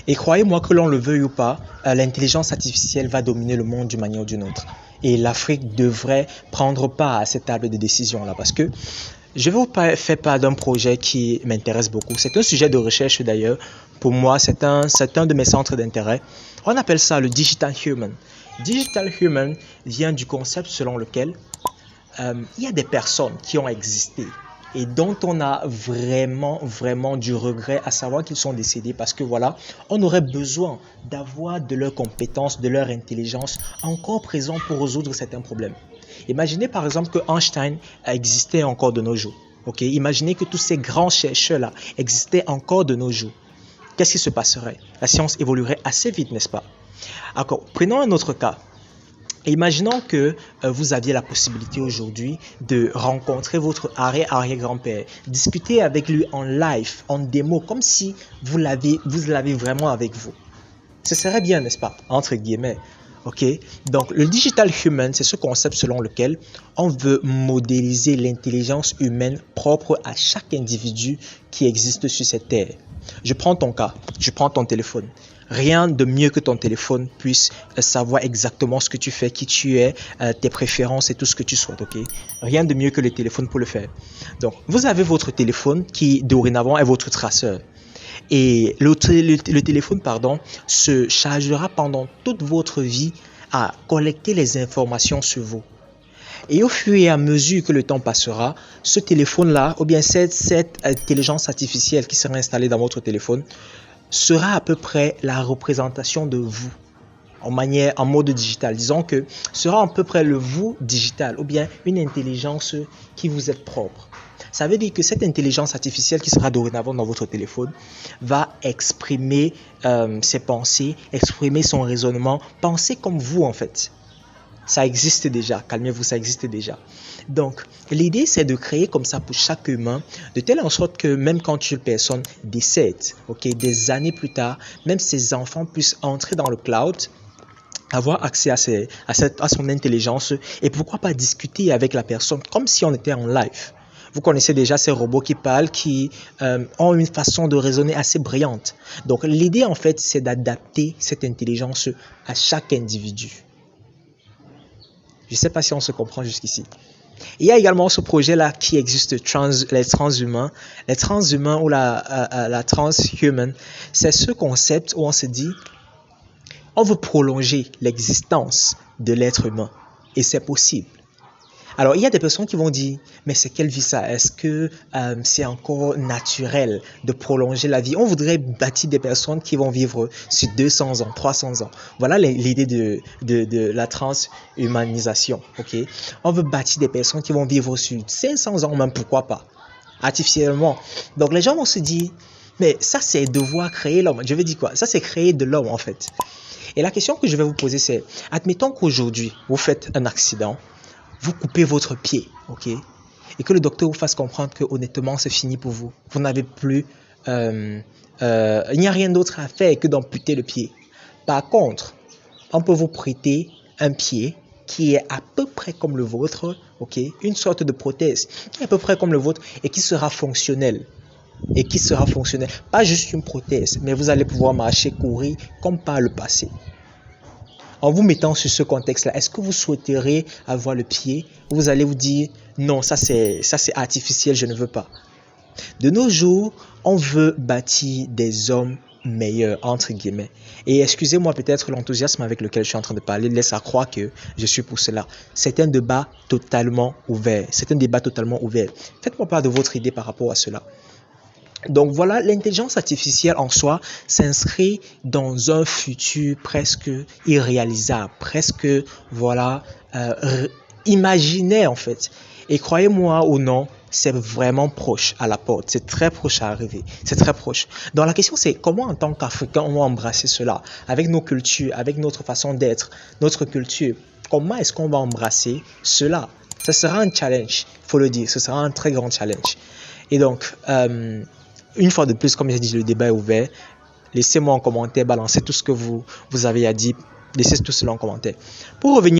Et croyez-moi que l'on le veuille ou pas, l'intelligence artificielle va dominer le monde d'une manière ou d'une autre. Et l'Afrique devrait prendre part à cette table de décision-là parce que je vais vous faire part d'un projet qui m'intéresse beaucoup. C'est un sujet de recherche d'ailleurs. Pour moi, c'est un de mes centres d'intérêt. On appelle ça le Digital Human. Digital Human vient du concept selon lequel il y a des personnes qui ont existé et dont on a vraiment du regret à savoir qu'ils sont décédés parce que voilà, on aurait besoin d'avoir de leurs compétences, de leur intelligence encore présent pour résoudre certains problèmes. Imaginez par exemple que Einstein existait encore de nos jours. Okay? Imaginez que tous ces grands chercheurs-là existaient encore de nos jours. Qu'est-ce qui se passerait? La science évoluerait assez vite, n'est-ce pas? Alors, prenons un autre cas. Imaginons que vous aviez la possibilité aujourd'hui de rencontrer votre arrière-grand-père, discuter avec lui en live, en démo, comme si vous l'avez vraiment avec vous. Ce serait bien, n'est-ce pas? Entre guillemets. Ok? Donc, le digital human, c'est ce concept selon lequel on veut modéliser l'intelligence humaine propre à chaque individu qui existe sur cette terre. Je prends ton cas, je prends ton téléphone. Rien de mieux que ton téléphone puisse savoir exactement ce que tu fais, qui tu es, tes préférences et tout ce que tu souhaites, ok? Rien de mieux que le téléphone pour le faire. Donc, vous avez votre téléphone qui, dorénavant, est votre traceur. Et le téléphone, se chargera pendant toute votre vie à collecter les informations sur vous. Et au fur et à mesure que le temps passera, ce téléphone-là, ou bien cette intelligence artificielle qui sera installée dans votre téléphone, sera à peu près la représentation de vous en mode digital. Disons que sera à peu près le vous digital ou bien une intelligence qui vous est propre. Ça veut dire que cette intelligence artificielle qui sera dorénavant dans votre téléphone va exprimer ses pensées, exprimer son raisonnement, penser comme vous en fait. Ça existe déjà, calmez-vous, ça existe déjà. Donc, l'idée, c'est de créer comme ça pour chaque humain, de telle en sorte que même quand une personne décède, des années plus tard, même ses enfants puissent entrer dans le cloud, avoir accès à son intelligence et pourquoi pas discuter avec la personne comme si on était en live. Vous connaissez déjà ces robots qui parlent, qui ont une façon de raisonner assez brillante. Donc, l'idée, en fait, c'est d'adapter cette intelligence à chaque individu. Je ne sais pas si on se comprend jusqu'ici. Il y a également ce projet-là qui existe, les transhumains. Les transhumains ou la transhuman, c'est ce concept où on se dit, on veut prolonger l'existence de l'être humain. Et c'est possible. Alors, il y a des personnes qui vont dire, mais c'est quelle vie ça? Est-ce que c'est encore naturel de prolonger la vie? On voudrait bâtir des personnes qui vont vivre sur 200 ans, 300 ans. Voilà l'idée de la transhumanisation. Okay? On veut bâtir des personnes qui vont vivre sur 500 ans, même pourquoi pas, artificiellement. Donc, les gens vont se dire, mais ça, c'est devoir créer l'homme. Je veux dire quoi? Ça, c'est créer de l'homme, en fait. Et la question que je vais vous poser, c'est, admettons qu'aujourd'hui, vous faites un accident, vous coupez votre pied, ok? Et que le docteur vous fasse comprendre que honnêtement, c'est fini pour vous. Vous n'avez plus, il n'y a rien d'autre à faire que d'amputer le pied. Par contre, on peut vous prêter un pied qui est à peu près comme le vôtre, ok? Une sorte de prothèse qui est à peu près comme le vôtre et qui sera fonctionnelle. Pas juste une prothèse, mais vous allez pouvoir marcher, courir comme par le passé. En vous mettant sur ce contexte-là, est-ce que vous souhaiterez avoir le pied ou vous allez vous dire non, ça c'est artificiel, je ne veux pas. De nos jours, on veut bâtir des hommes meilleurs, entre guillemets. Et excusez-moi peut-être l'enthousiasme avec lequel je suis en train de parler, laisse à croire que je suis pour cela. C'est un débat totalement ouvert. Faites-moi part de votre idée par rapport à cela. Donc voilà, l'intelligence artificielle en soi s'inscrit dans un futur presque irréalisable, presque imaginaire en fait. Et croyez-moi ou non, c'est vraiment proche à la porte, c'est très proche à arriver, c'est très proche. Donc la question c'est comment en tant qu'Africains on va embrasser cela, avec nos cultures, avec notre façon d'être, notre culture. Comment est-ce qu'on va embrasser cela? Ce sera un challenge, il faut le dire, ce sera un très grand challenge. Et donc, une fois de plus, comme j'ai dit, le débat est ouvert. Laissez-moi en commentaire, balancez tout ce que vous avez à dire. Laissez tout cela en commentaire. Pour revenir